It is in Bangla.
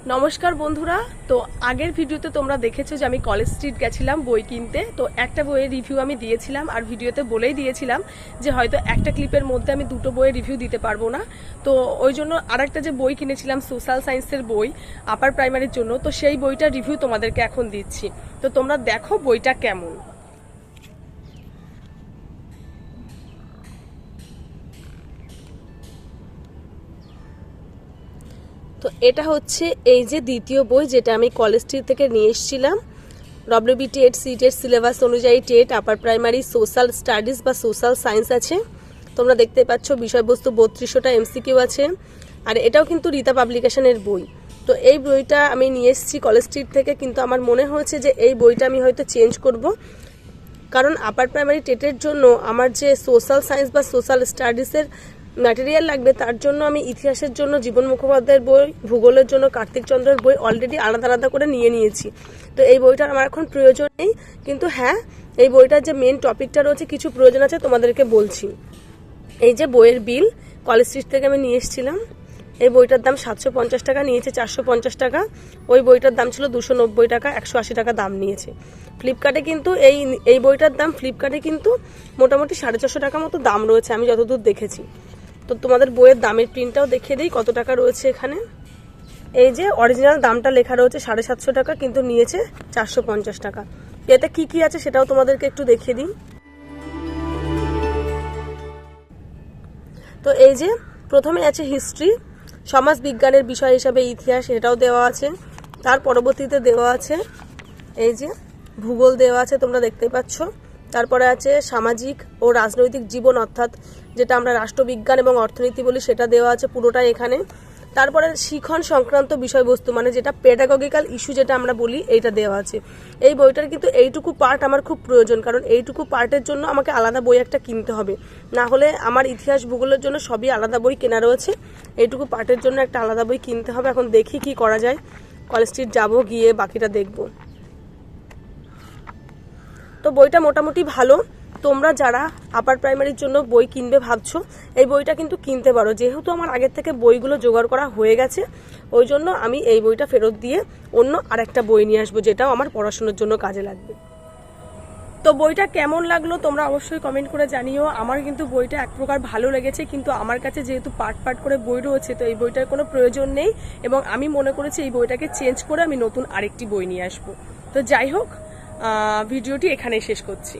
নমস্কার বন্ধুরা। তো আগের ভিডিওতে তোমরা দেখেছো যে আমি কলেজ স্ট্রিট গেছিলাম বই কিনতে। তো একটা বইয়ের রিভিউ আমি দিয়েছিলাম আর ভিডিওতে বলেই দিয়েছিলাম যে হয়তো একটা ক্লিপের মধ্যে আমি দুটো বইয়ের রিভিউ দিতে পারবো না। তো ওই জন্য আরেকটা যে বই কিনেছিলাম সোশ্যাল সায়েন্সের বই আপার প্রাইমারির জন্য, তো সেই বইটার রিভিউ তোমাদেরকে এখন দিচ্ছি। তো তোমরা দেখো বইটা কেমন। তো এটা হচ্ছে এই যে দ্বিতীয় বই, যেটা আমি কলেজ স্ট্রিট থেকে নিয়ে এসেছিলাম। ডব্লিউবি টেট সিটের সিলেবাস অনুযায়ী TET upper primary social studies বা সোশ্যাল সায়েন্স আছে। তোমরা দেখতে পাচ্ছ বিষয়বস্তু 3200টা এমসিকিউ আছে। আর এটাও কিন্তু রীতা পাবলিকেশনের বই। তো এই বইটা আমি নিয়ে এসেছি কলেজ স্ট্রিট থেকে, কিন্তু আমার মনে হয়েছে যে এই বইটা আমি হয়তো চেঞ্জ করব, কারণ আপার প্রাইমারি টেটের জন্য আমার যে সোশ্যাল সায়েন্স বা সোশ্যাল স্টাডিজের ম্যাটেরিয়াল লাগবে, তার জন্য আমি ইতিহাসের জন্য জীবন মুখোপাধ্যায়ের বই, ভূগোলের জন্য কার্তিক চন্দ্রের বই অলরেডি আলাদা আলাদা করে নিয়ে নিয়েছি। তো এই বইটার আমার এখন প্রয়োজন নেই, কিন্তু হ্যাঁ, এই বইটার যে মেন টপিকটা রয়েছে কিছু প্রয়োজন আছে, তোমাদেরকে বলছি। এই যে বইয়ের বিল কলেজ স্ট্রিট থেকে আমি নিয়ে এসেছিলাম। এই বইটার দাম 750 টাকা, নিয়েছে 450 টাকা। ওই বইটার দাম ছিল 290 টাকা, 180 টাকা দাম নিয়েছে। ফ্লিপকার্টে কিন্তু এই বইটার দাম ফ্লিপকার্টে কিন্তু মোটামুটি 450 টাকা মতো দাম রয়েছে আমি যতদূর দেখেছি। তো তোমাদের বইয়ের দামের প্রিন্টটাও দেখিয়ে দিই কত টাকা রয়েছে এখানে। এই যে অরিজিনাল দামটা লেখা রয়েছে 750 টাকা, কিন্তু নিয়েছে 450 টাকা। এতে কি কি আছে সেটাও তোমাদেরকে একটু দেখিয়ে দিই। তো এই যে প্রথমে আছে হিস্ট্রি, সমাজ বিজ্ঞানের বিষয় হিসাবে ইতিহাস, এটাও দেওয়া আছে। তার পরবর্তীতে দেওয়া আছে এই যে ভূগোল দেওয়া আছে, তোমরা দেখতেই পাচ্ছ। তারপরে আছে সামাজিক ও রাজনৈতিক জীবন, অর্থাৎ যেটা আমরা রাষ্ট্রবিজ্ঞান এবং অর্থনীতি বলি, সেটা দেওয়া আছে পুরোটাই এখানে। তারপরে শিখন সংক্রান্ত বিষয়বস্তু, মানে যেটা পেডাগজিক্যাল ইস্যু যেটা আমরা বলি, এইটা দেওয়া আছে। এই বইটার কিন্তু এইটুকু পার্ট আমার খুব প্রয়োজন, কারণ এইটুকু পার্টের জন্য আমাকে আলাদা বই একটা কিনতে হবে। না হলে আমার ইতিহাস ভূগোলের জন্য সবই আলাদা বই কেনা রয়েছে, এইটুকু পার্টের জন্য একটা আলাদা বই কিনতে হবে। এখন দেখি কি করা যায়, কলেজ স্ট্রিট যাবো, গিয়ে বাকিটা দেখবো। তো বইটা মোটামুটি ভালো। তোমরা যারা আপার প্রাইমারির জন্য বই কিনবে ভাবছো, এই বইটা কিন্তু কিনতে পারো। যেহেতু আমার আগের থেকে বইগুলো জোগাড় করা হয়ে গেছে, ওই জন্য আমি এই বইটা ফেরত দিয়ে অন্য আরেকটা বই নিয়ে আসবো, যেটাও আমার পড়াশোনার জন্য কাজে লাগবে। তো বইটা কেমন লাগলো তোমরা অবশ্যই কমেন্ট করে জানিও। আমার কিন্তু বইটা এক প্রকার ভালো লেগেছে, কিন্তু আমার কাছে যেহেতু পার্ট পার্ট করে বই রয়েছে, তো এই বইটার কোনো প্রয়োজন নেই এবং আমি মনে করেছি এই বইটাকে চেঞ্জ করে আমি নতুন আরেকটি বই নিয়ে আসবো। তো যাই হোক, ভিডিওটি এখানেই শেষ করছি।